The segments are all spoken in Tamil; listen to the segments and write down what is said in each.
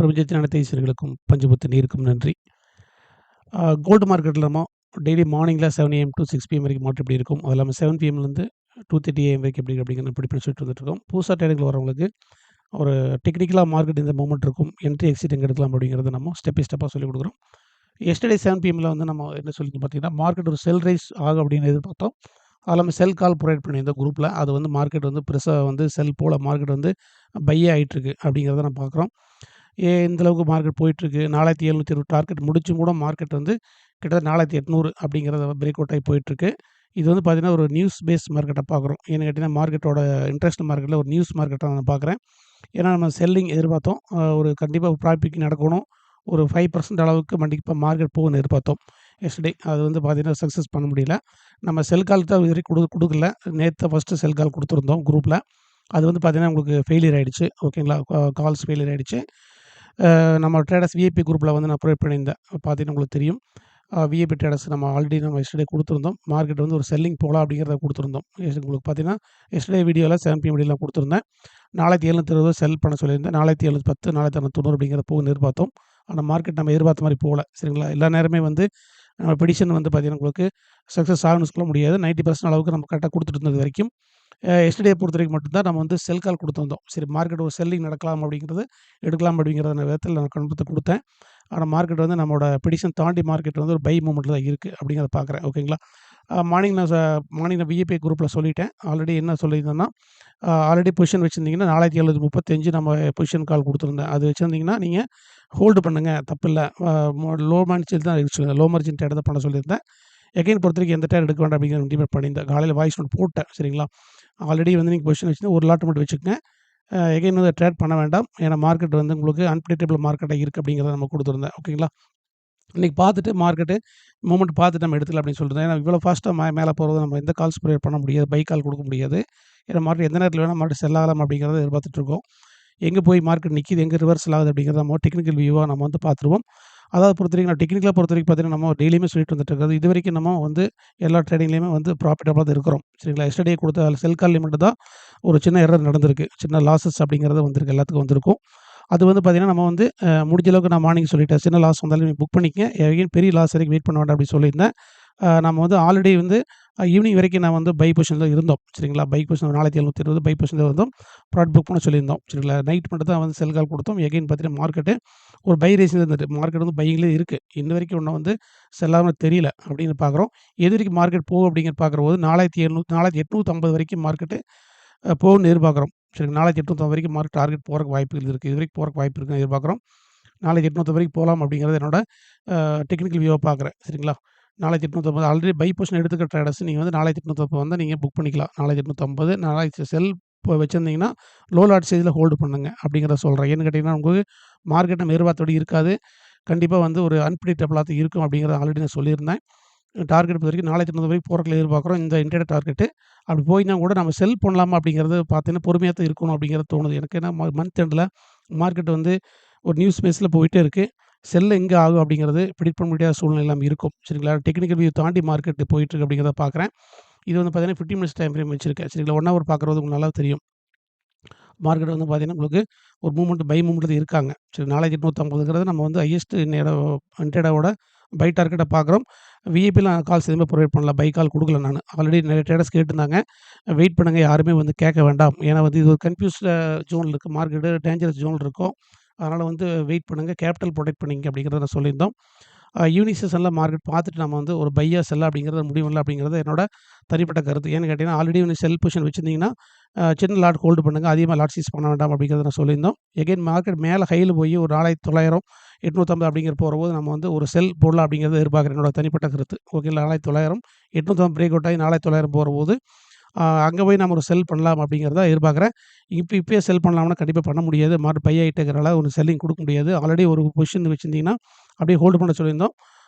பிரபஞ்சத்தின் அனைத்து ஈஸ்வர்களுக்கும் பஞ்சபூத்த நீருக்கும் நன்றி. கோல்டு மார்க்கெட்டில் நம்ம டெய்லி மார்னிங்கில் 7 AM to 6 PM வரைக்கும் மார்க்கெட் எப்படி இருக்கும், அது இல்லாமல் 7 PMலேருந்து 2:30 AM வரைக்கும் எப்படி அப்படிங்கிற இப்படி சொல்லிட்டு வந்துட்டுருக்கோம். புதுசாக ட்ரேடிங்கில் வரவங்களுக்கு ஒரு டெக்னிக்கலாக மார்க்கெட் இந்த மூமெண்ட் இருக்கும், என்ட்ரி எக்ஸிட் எங்கே எடுக்கலாம் அப்படிங்கிறத நம்ம ஸ்டெப் பை ஸ்டெப்பாக சொல்லிக் கொடுக்குறோம். எஸ்டர்டே 7 PMல வந்து நம்ம என்ன சொல்லி பார்த்தீங்கன்னா, மார்க்கெட் ஒரு செல் ரைஸ் ஆகும் அப்படின்னு எதிர்பார்த்தோம். அது இல்லாமல் செல் கால் ப்ரொவைட் பண்ணியிருந்தோம் குரூப்பில். அது வந்து மார்க்கெட் வந்து பெருசாக வந்து செல் போல் மார்க்கெட் வந்து பையே ஆகிட்டுருக்கு அப்படிங்கிறத நம்ம பார்க்குறோம். இந்த அளவுக்கு மார்க்கெட் போயிட்டுருக்கு. 4720 டார்கெட் முடிச்சும் கூட மார்க்கெட் வந்து கிட்டத்தட்ட 4800 அப்படிங்கிறத பிரேக் அவுட் ஆகி போயிட்டுருக்கு. இது வந்து பார்த்தீங்கன்னா ஒரு நியூஸ் பேஸ் மார்க்கெட்டை பார்க்குறோம். ஏன்னு கேட்டிங்கன்னா மார்க்கெட்டோட இன்ட்ரெஸ்ட் மார்க்கெட்டில் ஒரு நியூஸ் மார்க்கெட்டாக நான் பார்க்குறேன். ஏன்னா நம்ம செல்லிங் எதிர்பார்த்தோம், ஒரு கண்டிப்பாக ப்ராஃபிட் நடக்கணும், ஒரு 5% அளவுக்கு கண்டிப்பாக மார்க்கெட் போகும்னு எதிர்பார்த்தோம் எஸ்டர்டே. அது வந்து பார்த்தீங்கன்னா சக்ஸஸ் பண்ண முடியல. நம்ம செல் கால் தான் இது வரைக்கும் கொடுக்கல. நேற்று ஃபஸ்ட்டு செல் கால் கொடுத்துருந்தோம் குரூப்பில். அது வந்து பார்த்தீங்கன்னா உங்களுக்கு ஃபெயிலியர் ஆகிடுச்சு. ஓகேங்களா, கால்ஸ் ஃபெயிலியர் ஆகிடுச்சு. நம்ம ட்ரேடர்ஸ் விஐபி குரூப்பில் வந்து நான் ப்ரொவைட் பண்ணியிருந்தேன். பார்த்தீங்கன்னா உங்களுக்கு தெரியும். விஐபி ட்ரேடர்ஸ் நம்ம ஆல்ரெடி நம்ம எஸ்டர்டே கொடுத்துருந்தோம். மார்க்கெட் வந்து ஒரு செல்லிங் போகலாம் அப்படிங்கிறத கொடுத்துருந்தோம். உங்களுக்கு பார்த்தீங்கன்னா எஸ்டர்டே வீடியோவில் 7 PM வீடியோலாம் கொடுத்துருந்தேன். 4720 செல் பண்ண சொல்லியிருந்தேன். 4710 4690 அப்படிங்கிற போகுன்னு எதிர்பார்த்தோம். ஆனால் மார்க்கெட் நம்ம எதிர்பார்த்த மாதிரி போகல. சரிங்களா, எல்லா நேரமே வந்து நம்ம ப்ரெடிக்ஷன் வந்து பார்த்தீங்கன்னா உங்களுக்கு சக்ஸஸ் ஆகணும்னு சொல்ல முடியாது. 90% அளவுக்கு நம்ம கரெக்டாக கொடுத்துட்டு இருந்தது வரைக்கும். எஸ்டர்டே பொறுத்த வரைக்கும் மட்டும்தான் நம்ம வந்து செல் கால் கொடுத்துருந்தோம். சரி, மார்க்கெட் ஒரு செல்லிங் நடக்கலாம் அப்படிங்கிறது, எடுக்கலாம் அப்படிங்கிறத விதத்தில் நான் கன்ஃபர்மேஷன் கொடுத்தேன். ஆனால் மார்க்கெட் வந்து நம்மளோட ப்ரெடிக்ஷன் தாண்டி மார்க்கெட் வந்து ஒரு பை மூமெண்ட்டில் தான் இருக்குது அப்படிங்கிறத பார்க்குறேன். ஓகேங்களா, மார்னிங் நான் விஐபி குரூப்பில் சொல்லிட்டேன். ஆல்ரெடி என்ன சொல்லியிருந்தேன்னா, ஆல்ரெடி பொசிஷன் வச்சுருந்தீங்கன்னா 4735 நம்ம பொசிஷன் கால் கொடுத்துருந்தேன். அது வச்சுருந்தீங்கன்னா நீங்கள் ஹோல்டு பண்ணுங்கள், தப்பில்ல. லோ மார்ஜின் தான் இருந்துச்சு, லோ மார்ஜின் ட்ரேட் தான் பண்ண சொல்லியிருந்தேன். எகைன் பொறுத்த வரைக்கும் எந்த ட்ரேட் எடுக்க வேண்டாம் அப்படிங்கிற இன்டிமேட் பண்ணியிருந்தேன். காலையில் வாய்ஸ் நோட் போட்டேன். சரிங்களா, ஆல்ரெடி வந்து நீங்கள் பொசிஷன் வச்சுருந்தீங்க, ஒரு லாட் மட்டும் வச்சுக்கங்க. எகைன் வந்து ட்ரேட் பண்ண வேண்டாம். ஏன்னா மார்க்கெட் வந்து உங்களுக்கு அன்பிரடிக்டபிள் மார்க்கெட்டாக இருக்குது அப்படிங்கிறத நம்ம கொடுத்துருந்தேன். ஓகேங்களா, இன்றைக்கி பார்த்துட்டு மார்க்கெட்டு மூமெண்ட் பார்த்துட்டு நம்ம எடுத்துக்கலாம் அப்படின்னு சொல்லிட்டு. ஏன்னா இவ்வளோ ஃபாஸ்ட்டாக மேலே போகிறது நம்ம எந்த கால்ஸ் ப்ரொவைட் பண்ண முடியாது, பை கால் கொடுக்க முடியாது. ஏன்னா மார்க்கெட் எந்த நேரத்தில் வேணால் மார்க்கெட் செல் ஆகலாம் அப்படிங்கிறத எதிர்பார்த்துட்ருக்கோம். எங்கே போய் மார்க்கெட் நிற்கிது, எங்கே ரிவர்சல் ஆகுது அப்படிங்கிறத நம்ம டெக்னிக்கல் வியூவாக நம்ம வந்து பார்த்துருவோம். அதாவது பொறுத்த வரைக்கும் நான் டெக்னிக்கலாக பொறுத்த வரைக்கும் பார்த்தீங்கன்னா நம்ம டெய்லியுமே சொல்லிட்டு வந்துட்டு இருக்கிறது, இது வரைக்கும் நம்ம வந்து எல்லா ட்ரேடிங்லேயுமே வந்து ப்ராஃபிட்டபிளாக தான் இருக்கிறோம். சரிங்களா, எஸ்டர்டே கொடுத்த செல் கால் லிமிட் தான் ஒரு சின்ன எரர் நடந்திருக்கு, சின்ன லாஸஸ் அப்படிங்கிறது வந்திருக்கு, எல்லாத்துக்கும் வந்திருக்கும். அது வந்து பார்த்தீங்கன்னா நம்ம வந்து முடிஞ்ச அளவுக்கு நான் மார்னிங் சொல்லிட்டேன், சின்ன லாஸ் வந்தாலும் நீங்கள் புக் பண்ணிக்கங்க, எகைன் பெரிய லாஸ் வரைக்கும் வெயிட் பண்ண வேண்டாம் அப்படின்னு சொல்லியிருந்தேன். நம்ம வந்து ஆல்ரெடி வந்து ஈவினிங் வரைக்கும் நான் வந்து பை பொசிஷனில் இருந்தோம். சரிங்களா, பை பொசிஷன் 4720 பை பொசிஷனில் இருந்தோம். ப்ராடக்ட் புக் பண்ண சொல்லியிருந்தோம். சரிங்களா, நைட் மட்டும் தான் வந்து செல் கால் கொடுத்தோம். எகைன் பார்த்தீங்கன்னா மார்க்கெட்டு ஒரு பை ரேஸில் இருந்துட்டு, மார்க்கெட் வந்து பையிங்லேயே இருக்குது. இன்ன வரைக்கும் ஒன்றும் வந்து செல்லாமல் தெரியல அப்படின்னு பார்க்குறோம். எது வரைக்கும் மார்க்கெட் போகும் அப்படிங்கிற பார்க்குறபோது 4850 வரைக்கும் மார்க்கெட்டு போகும்னு எதிர்பார்க்குறோம். சரி, 4850 வரைக்கும் மார்க்கெட் டார்கெட் போகிறக்கு வாய்ப்புகள் இருக்குது. இது வரைக்கும் போகிறக்கு வாய்ப்பு இருக்குன்னு எதிர்பார்க்குறோம். 4850 வரைக்கும் போகலாம் அப்படிங்கிறது என்னோட டெக்னிக்கல் வியூவாக பார்க்குறேன். சரிங்களா, 4850 ஆல்ரெடி பை பொசிஷன் எடுத்துக்கிற ட்ரேடர்ஸ் நீங்கள் வந்து 4850 வந்து நீங்கள் புக் பண்ணிக்கலாம். 4850 செல் இப்போ வச்சுருந்தீங்கன்னா லோ லாட் ஸ்டேஜில் ஹோல்டு பண்ணுங்க அப்படிங்கிறத சொல்கிறேன். ஏன்னு கேட்டிங்கன்னா உங்களுக்கு மார்க்கெட் நம்ம எதிர்பார்த்தபடி இருக்காது, கண்டிப்பாக வந்து ஒரு அன்பிரடிக்டபிளாக தான் இருக்கும் அப்படிங்கிறத ஆல்ரெடி நான் சொல்லியிருந்தேன். டார்கெட் பொறுத்த வரைக்கும் 4800 வரைக்கும் போகிறக்கு எதிர்பார்க்குறோம். இந்த இன்டர்டே டார்கெட்டு அப்படி போயினா கூட நம்ம செல் பண்ணலாமா அப்படிங்கிறது பார்த்தீங்கன்னா பொறுமையாக தான் இருக்கணும் அப்படிங்கிறது தோணுது எனக்கு. ஏன்னா மந்த் எண்டில் மார்க்கெட் வந்து ஒரு நியூஸ் பேஸில் போயிட்டே இருக்குது. செல் எங்கே ஆகும் அப்படிங்கிறது ப்ரெடிக்ட் பண்ண முடியாத சூழ்நிலை எல்லாம் இருக்கும். சரிங்களா, டெக்னிக்கல் வியூ தாண்டி மார்க்கெட் போயிட்டுருக்கு அப்படிங்கிறத பார்க்குறேன். இது வந்து பார்த்தீங்கன்னா 15 மினிட்ஸ் டைம் ஃப்ரேம் வச்சிருக்கேன். சரிங்களா, 1 ஹவர் பார்க்குறது உங்களுக்கு நல்லா தெரியும். மார்க்கெட் வந்து பார்த்தீங்கன்னா உங்களுக்கு ஒரு மூவ்மெண்ட் பை மூவ்மெண்ட்டில் இருக்காங்க. சரி, 4850 நம்ம வந்து ஹையஸ்ட் இன்ட்ரேடோட பை டார்கெட்டை பார்க்குறோம். விஐபியில் நான் கால்ஸ் எதுவுமே ப்ரொவைட் பண்ணல, பை கால் கொடுக்கல நான். ஆல்ரெடி நிறைய ட்ரேடர்ஸ் கேட்டிருந்தாங்க, வெயிட் பண்ணுங்கள், யாருமே வந்து கேட்க வேண்டாம். ஏன்னா வந்து இது ஒரு கன்ஃபியூஸ்ட் ஜோனில் இருக்குது, மார்க்கெட்டு டேஞ்சரஸ் ஜோனில் இருக்கும். அதனால் வந்து வெயிட் பண்ணுங்கள், கேபிட்டல் ப்ரொடெக்ட் பண்ணிங்க அப்படிங்கிறத நான் சொல்லியிருந்தோம். ஈவினிங் செஷனில் மார்க்கெட் பார்த்துட்டு நம்ம வந்து ஒரு பையா செல்லா அப்படிங்கிறது முடிவு இல்லை அப்படிங்கிறது என்னோட தனிப்பட்ட கருத்து. ஏன்னு கேட்டிங்கன்னா ஆல்ரெடி வந்து செல் பொசிஷன் வச்சுருந்தீங்கன்னா சின்ன லாட் ஹோல்டு பண்ணுங்கள், அதிகமாக லாட் சீஸ் பண்ண வேண்டாம் அப்படிங்கிறத நான் சொல்லியிருந்தோம். எகைன் மார்க்கெட் மேலே ஹையில் போய் ஒரு 4900 850 அப்படிங்கிற போகிறபோது நம்ம வந்து ஒரு செல் போடலாம் அப்படிங்கிறத எதிர்பார்க்குறேன், என்னோட தனிப்பட்ட கருத்து. ஓகேங்களா, 4900 850 பிரேக் அவுட் ஆகி 4900 போகிறபோது அங்கே போய் நம்ம ஒரு செல் பண்ணலாம் அப்படிங்கிறத எதிர்பார்க்குறேன். இப்போயே செல் பண்ணலாம்னா கண்டிப்பாக பண்ண முடியாது, மார்க்கெட் பை ஆகிட்டு இருக்கிறனால ஒரு செல்லிங் கொடுக்க முடியாது. ஆல்ரெடி ஒரு பொசிஷன் வச்சுருந்தீங்கன்னா அப்படியே ஹோல்டு பண்ண சொல்லியிருந்தோம்.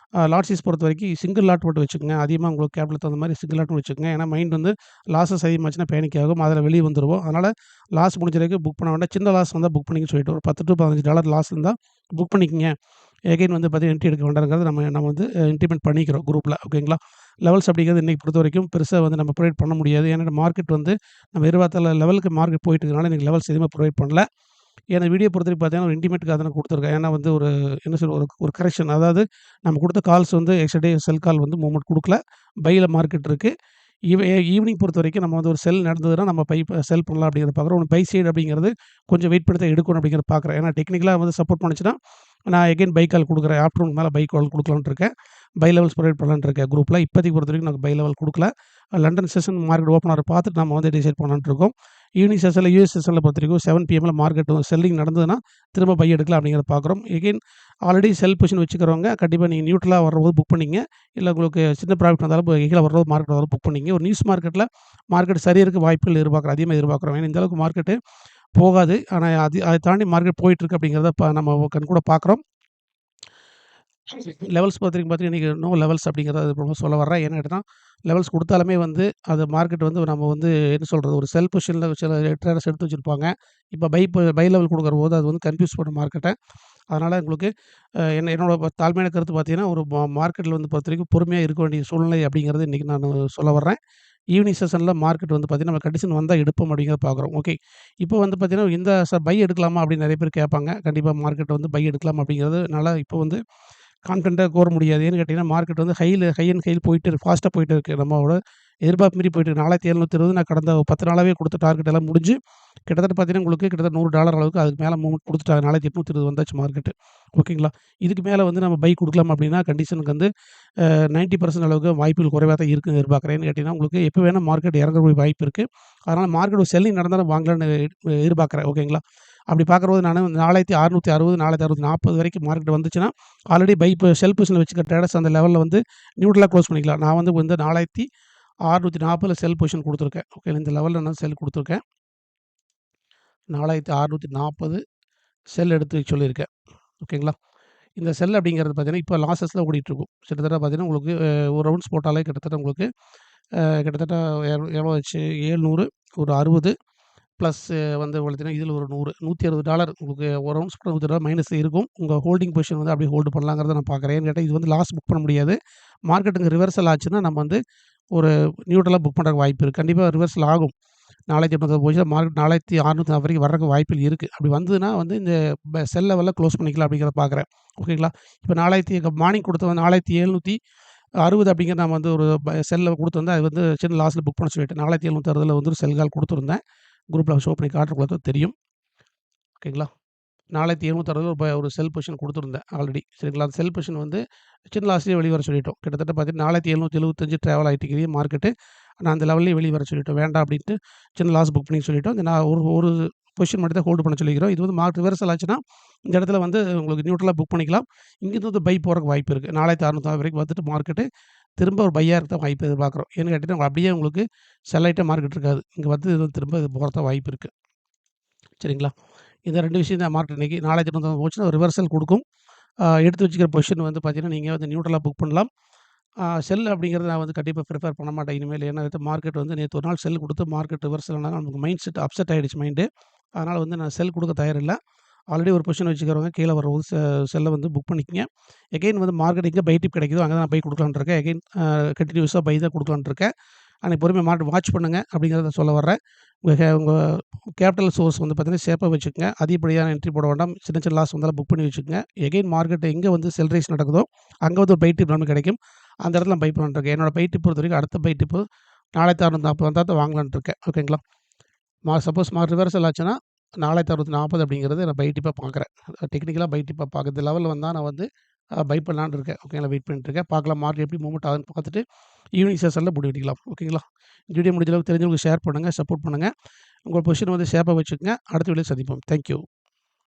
லாட் சைஸ் பொறுத்த வரைக்கும் சிங்கிள் லாட் மட்டும் வச்சுக்கோங்க, அதிகமாக உங்களுக்கு கேபிட்டல் தகுந்த மாதிரி சிங்கிள் லாட்டும் வச்சுக்கோங்க. ஏன்னா மைண்ட் வந்து லாஸஸ் அதிகமாச்சுன்னா பேனிக் ஆகும், அதில் வெளியே வந்துடுவோம். அதனால் லாஸ் முடிஞ்ச வரைக்கும் புக் பண்ண வேண்டாம். சின்ன லாஸ் வந்தால் புக் பண்ணிக்க சொல்லிட்டு ஒரு $10 to $15 லாஸ் இருந்தால் புக் பண்ணிக்கங்க. எகைன் வந்து பார்த்தீங்கன்னா என்ட்ரி எடுக்க வேண்டாங்கிறது நம்ம வந்து இன்டிமேட் பண்ணிக்கிறோம் குரூப்பில். ஓகேங்களா, லெவல்ஸ் அப்படிங்கிறது இன்றைக்கி பொறுத்த வரைக்கும் பெருசாக வந்து நம்ம ப்ரொவைட் பண்ண முடியாது. ஏன்னா மார்க்கெட் வந்து நம்ம எதிர்பார்த்த லெவலுக்கு மார்க்கெட் போயிட்டு இருக்கனால இன்றைக்கி லெவல்ஸ் எதுவுமே ப்ரொவைட் பண்ணல. ஏன்னா வீடியோ பொறுத்தவரைக்கும் பார்த்தீங்கன்னா, ஒரு இன்டிமேட்க்காக தான் நான் குடுத்துருக்கேன். ஏன்னா வந்து ஒரு என்ன சொல்றது ஒரு கரெக்ஷன் அதாவது நம்ம குடுத்த கால்ஸ் வந்து எஸ்டர்டே செல் கால் வந்து மூவ்மெண்ட் குடுக்கல. பைல மார்க்கெட் இருக்கு. ஈவினிங் பொறுத்தவரைக்கும் நம்ம வந்து ஒரு செல் நடந்ததுன்னா, நம்ம செல் பண்ணலாம் அப்படிங்கிறத பார்க்குறோம். ஒண்ணு பை சைடு அப்படிங்கிறது கொஞ்சம் வெயிட் பண்ணி தான் எடுக்கணும் அப்படிங்கிறத பார்க்குறேன். ஏன்னா டெக்னிக்கலா வந்து சப்போர்ட் பண்ணுச்சுன்னா, நான் எகைன் பை கால் குடுக்குறேன். ஆஃப்டர்நூன் மேல பை கால் குடுக்கலான்ட்டு இருக்கேன். பை லெவல்ஸ் ப்ரொவைட் பண்ணலான்ட்டு இருக்கேன் குரூப்ல. இப்போதைக்கு பொறுத்தவரைக்கும் நாங்க பை லெவல் குடுக்கல. லண்டன் செஷன் மார்க்கெட் ஓப்பன் ஆகுறத பார்த்துட்டு நம்ம வந்து டிசைட் பண்ணலான்ட்டு இருக்கோம். ஈவினிங் செஷன்ல யுஎஸ் செஷன்ல பொறுத்தவரைக்கும் 7 பிஎம்ல மார்க்கெட் செல்லிங் நடந்ததுன்னா, திரும்ப பை எடுக்கலாம் அப்படிங்கிறத பார்க்குறோம். எகைன் ஆல்ரெடி செல் பொசிஷன் வச்சுக்கிறவங்க கண்டிப்பா நீங்க நியூட்ரலா வரும்போது புக் பண்ணீங்க. இல்ல உங்களுக்கு சின்ன ப்ராஃபிட் வந்தாலும் கீழ வர்றது மார்க்கெட் வந்தாலும் புக் பண்ணீங்க. ஒரு நியூஸ் மார்க்கெட்ல மார்க்கெட் சரியிறதுக்கு வாய்ப்புகள் அதிகமா எதிர்பார்க்குறோம். ஏன்னா இந்த அளவுக்கு மார்க்கெட் போகாது. ஆனா அத தாண்டி மார்க்கெட் போயிட்டுருக்கு அப்படிங்கிறத நம்ம கண்கூட பார்க்குறோம். லெவல்ஸ் பார்த்தீங்கன்னா, இன்னைக்கு நோ லெவல்ஸ் அப்படிங்கிறத அது சொல்ல வர்றேன். ஏன்னு கேட்டீங்கன்னா, லெவல்ஸ் குடுத்தாலுமே வந்து அது மார்க்கெட் வந்து நம்ம வந்து என்ன சொல்றது, ஒரு செல் பொசிஷன்ல சில ட்ரேடர்ஸ் எடுத்து வச்சிருப்பாங்க. இப்ப பை லெவல் குடுக்குறபோது அது வந்து கன்ஃப்யூஸ் பண்ணும் மார்க்கெட்ட. அதனால உங்களுக்கு என்னோட தாழ்மையான கருத்து பார்த்தீங்கன்னா, ஒரு மார்க்கெட்ல வந்து பொறுத்தவரைக்கும் பொறுமையா இருக்க வேண்டிய சூழ்நிலை அப்படிங்கிறது இன்னைக்கு நானு சொல்ல வர்றேன். ஈவினிங் செஷன்ல மார்க்கெட் வந்து பார்த்தீங்கன்னா, நம்ம கண்டிஷன் வந்தா எடுப்போம் அப்படிங்கிறத பார்க்குறோம். ஓகே. இப்போ வந்து பார்த்தீங்கன்னா, இந்த பை எடுக்கலாமா அப்படின்னு நெறைய பேர் கேட்பாங்க. கண்டிப்பா மார்க்கெட் வந்து பை எடுக்கலாம் அப்படிங்கிறதுனால இப்போ வந்து கான்ஃபிடென்ட்டா கூற முடியாது. ஏன்னு கேட்டீங்கன்னா, மார்க்கெட் வந்து ஹை அண்ட் ஹைல போயிட்டு ஃபாஸ்ட்டா போயிட்டு இருக்கு. நம்மளோட எதிர்பார்ப்பு மீறி போயிட்டு இருக்கு. 4720 நான் கடந்த 10 நாளாவே குடுத்த டார்கெட் எல்லாம் முடிஞ்சு, கிட்டத்தட்ட பார்த்தீங்கன்னா, உங்களுக்கு கிட்டத்தட்ட $100 அளவுக்கு அதுக்கு மேல மூவ்மெண்ட் குடுத்துட்டாங்க. 4820 வந்தாச்சு மார்க்கெட்டு. ஓகேங்களா? இதுக்கு மேல வந்து நம்ம பை குடுக்கலாம் அப்படின்னா, கண்டிஷனுக்கு வந்து 90% அளவுக்கு வாய்ப்புகள் குறைவா தான் இருக்குன்னு எதிர்பார்க்குறேன். ஏன்னு கேட்டீங்கன்னா, உங்களுக்கு எப்ப வேணா மார்க்கெட் இறங்கக்கூடிய வாய்ப்பு இருக்கு. அதனால மார்க்கெட் ஒரு செல்லிங் நடந்தாலும் வாங்கலான்னு எதிர்பார்க்குறேன். ஓகேங்களா? அப்படி பார்க்கும்போது நானு 4660, 4640 வரைக்கும் மார்க்கெட் வந்துச்சுன்னா, ஆல்ரெடி செல் பொசிஷன்ல வச்சுக்கிற ட்ரேடர்ஸ் அந்த லெவல்ல வந்து நியூட்ரலா குளோஸ் பண்ணிக்கலாம். நான் வந்து 4640ல செல் பொசிஷன் குடுத்துருக்கேன். ஓகே. இந்த லெவல்ல நான் செல் குடுத்துருக்கேன். 4640 செல் எடுத்து வைக்க சொல்லியிருக்கேன். ஓகேங்களா? இந்த செல் அப்படிங்கிறது பார்த்தீங்கன்னா, இப்போ லாஸஸ்ல ஓடிட்டுருக்கும். கிட்டத்தட்ட பார்த்தீங்கன்னா, உங்களுக்கு ஒரு ரவுண்ட்ஸ் போட்டாலே கிட்டத்தட்ட உங்களுக்கு கிட்டத்தட்ட எவ்வளோ ஆச்சு 700 ஒரு 60 ப்ளஸ் வந்து பார்த்தீங்கன்னா, இதில ஒரு 100 $160 உங்களுக்கு ஒரு ரவுண்ட்ஸ் கூட $160 மைனஸ் இருக்கும். உங்க ஹோல்டிங் பொசிஷன் வந்து அப்படியே ஹோல்டு பண்ணலாங்கிறத நான் பார்க்குறேன். ஏன்னு கேட்டா, இது வந்து லாஸ் புக் பண்ண முடியாது. மார்க்கெட்டுங்க ரிவர்சல் ஆச்சுன்னா, நம்ம வந்து ஒரு நியூட்ரலா புக் பண்றதுக்கு வாய்ப்பு இருக்கு. கண்டிப்பா ரிவர்சல் ஆகும். 4800 போச்சுன்னா மார்க்கெட் 4640 வரைக்கும் வர்றதுக்கு வாய்ப்புகள் இருக்கு. அப்படி வந்ததுன்னா வந்து இந்த செல் லெவல்ல க்ளோஸ் பண்ணிக்கலாம் அப்படிங்கிறத பார்க்குறேன். ஓகேங்களா? இப்போ மார்னிங் குடுத்தது 4760 அப்படிங்கிற நான் வந்து ஒரு செல்ல குடுத்துருந்தேன். அது வந்து சின்ன லாஸ்ல புக் பண்ண சொல்லிட்டேன். 4760ல வந்து ஒரு செல் கால் குடுத்துருந்தேன். குரூப்ல ஷோ பண்ணி காட்டுறவங்களுக்கு தெரியும். ஓகேங்களா? 4760 ஒரு செல் பொசிஷன் குடுத்துருந்தேன் ஆல்ரெடி. சரிங்களா? அந்த செல் பொசிஷன் வந்து சின்ன லாஸ்லயே வெளிய வர சொல்லிட்டோம். கிட்டத்தட்ட பார்த்தீங்கன்னா 4775 ட்ராவல் ஆயிட்டுருக்குது மார்க்கெட்டு. நான் அந்த லெவல்லயே வெளிய வர சொல்லிட்டோம். வேண்டாம் அப்டின்ட்டு சின்ன லாஸ் புக் பண்ணி சொல்லிட்டோம். நான் ஒரு ஒரு பொசிஷன் மட்டும் தான் ஹோல்டு பண்ண சொல்லிக்கிறோம். இது வந்து மார்க்கெட் ரிவர்சல் ஆச்சுன்னா, இந்த இடத்துல வந்து உங்களுக்கு நியூட்ரலா புக் பண்ணிக்கலாம். இங்கிருந்து வந்து பை போறதுக்கு வாய்ப்பு இருக்கு. 4660 வரைக்கும் வந்துட்டு மார்க்கெட்டு திரும்ப ஒரு பையா இருக்க வாய்ப்பு எதிர்பார்க்குறோம். ஏன்னு கேட்டீங்கன்னா, அப்படியே உங்களுக்கு செல் ஆயிட்டே மார்க்கெட் இருக்காது. இங்க வந்து இது திரும்ப இது போறதுக்கு வாய்ப்பு இருக்கு. சரிங்களா? இந்த 2 விஷயம் தான் மார்க்கெட் இன்னைக்கு 4800 போச்சுன்னா ரிவர்சல் குடுக்கும். எடுத்து வச்சுக்கிற பொசிஷன் வந்து பார்த்தீங்கன்னா, நீங்க வந்து நியூட்ரலா புக் பண்ணலாம். செல் அப்படிங்கிறது நான் வந்து கண்டிப்பா ப்ரிஃபர் பண்ண மாட்டேன் இனிமேல். ஏன்னா மார்க்கெட் வந்து நேத்து ஒரு நாள் செல் குடுத்து மார்க்கெட் ரிவர்சல் ஆனாலும் நமக்கு மைண்ட் செட் அப்செட் ஆயிடுச்சு மைண்டு. அதனால வந்து நான் செல் குடுக்க தயாரில்ல. ஆல்ரெடி ஒரு பொசிஷன் வச்சுக்கிறவங்க கீழ வரும்போது செல்ல வந்து புக் பண்ணிக்கங்க. எகைன் வந்து மார்க்கெட் எங்க பை டிப் கிடைக்குதோ, அங்க தான் நான் பை குடுக்கலான்ட்டு இருக்கேன். எகைன் கன்டினியூஸா பை தான் குடுக்கலான்ட்டு இருக்கேன். அன்னைக்கு பொறுமையா மார்க்கெட் வாட்ச் பண்ணுங்க அப்படிங்கிறத சொல்ல வர்றேன். உங்க கேபிட்டல் சோர்ஸ் வந்து பார்த்தீங்கன்னா, சேஃபா வச்சுக்கங்க. அதிகப்படியான என்ட்ரி போட வேண்டாம். சின்ன சின்ன லாஸ் வந்தாலும் புக் பண்ணி வச்சுக்கங்க. எகைன் மார்க்கெட் எங்க வந்து செல் ரைஸ் நடக்குதோ, அங்க வந்து ஒரு பை டிப் நமக்கு கிடைக்கும். அந்த இடத்துல நான் பை பண்ணலான்ட்டு இருக்கேன். என்னோட பை டிப் பொறுத்தவரைக்கும் அடுத்த பை டிப்பு 4640 வந்தா தான் வாங்கலான்ட்டு இருக்கேன். ஓகேங்களா? சப்போஸ் ரிவர்சல் ஆச்சுன்னா 4640 அப்படிங்கிறது நான் பை டிப்பா பார்க்குறேன். டெக்னிக்கலா பை டிப்பா பார்க்குறது. லெவல் வந்தா நான் வந்து பை பண்ணலான்னு இருக்கேன். ஓகேங்களா? வெயிட் பண்ணிட்டு இருக்கேன். பார்க்கலாம் மார்க்கெட் எப்படி மூவ்மெண்ட் ஆகுதுன்னு பார்த்துட்டு ஈவினிங் செஷன்ல முடிவு எடுக்கலாம். ஓகேங்களா? இந்த வீடியோ முடிஞ்ச அளவுக்கு தெரிஞ்சவங்களுக்கு ஷேர் பண்ணுங்க, சப்போர்ட் பண்ணுங்க. உங்க பொசிஷன் வந்து சேஃபா வச்சுக்கங்க. அடுத்த வீடியோல சந்திப்போம். Thank you.